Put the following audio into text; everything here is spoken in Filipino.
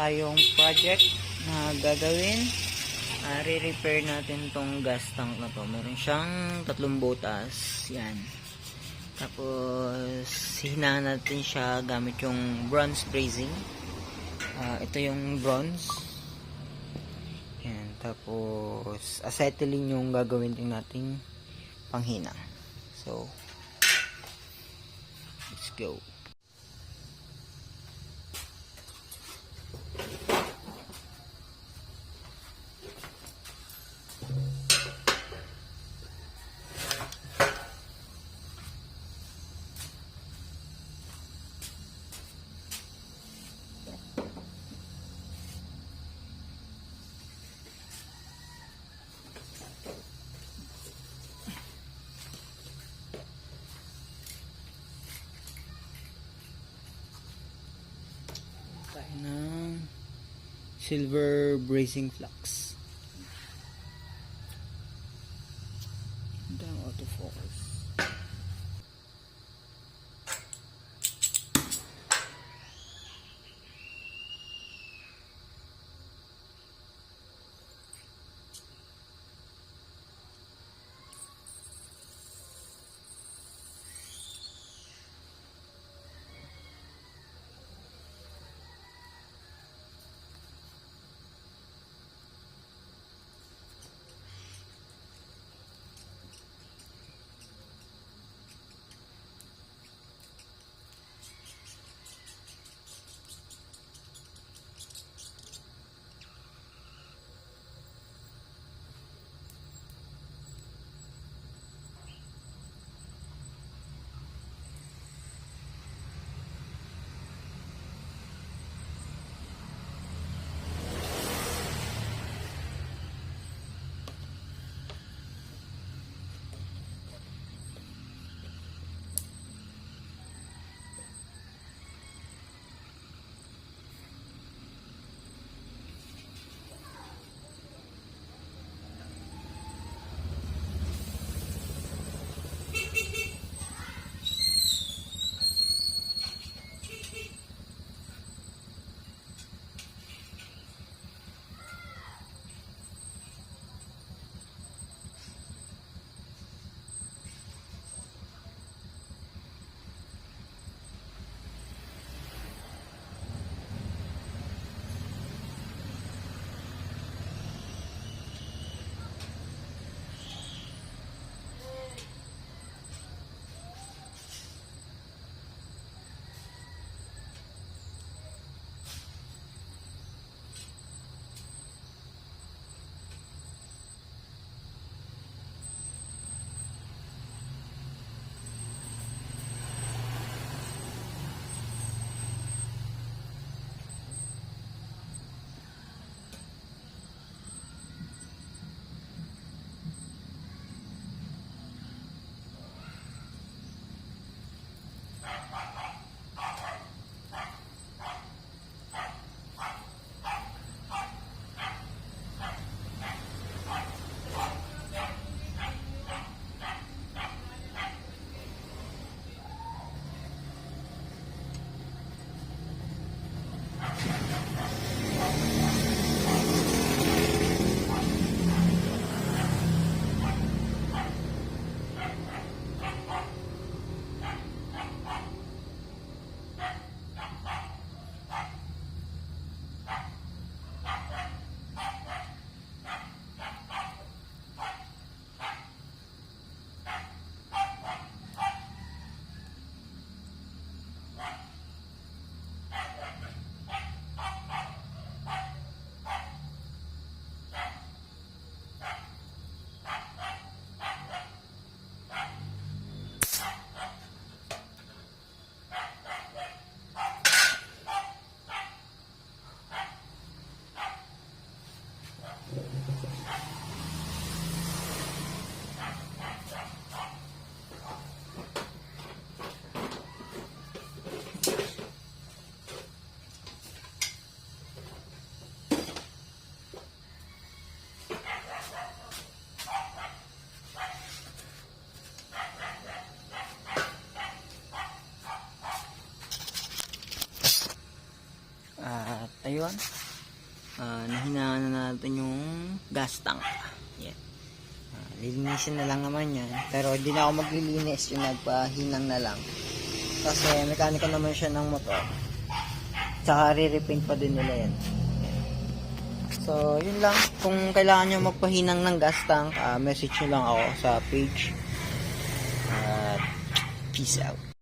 tayong project na gagawin. Re-repair natin tong gas tank na to. Meron siyang 3 butas. Yan. Tapos hinahan natin siya gamit yung bronze brazing. Ito yung bronze. Yan. Tapos acetylene yung gagawin din nating panghina. So let's go. Ng silver brazing flux. Ito ang autofocus. At ayun, nahinaan na natin yung gas tank. Yan. Lilinisin na lang naman yan. Pero hindi na ako maglilinis, yung nagpahinang na lang. Kasi mekaniko naman siya ng motor. Tsaka re-repaint pa din nila yan. So, yun lang. Kung kailangan nyo magpahinang ng gas tank, message nyo lang ako sa page. Peace out.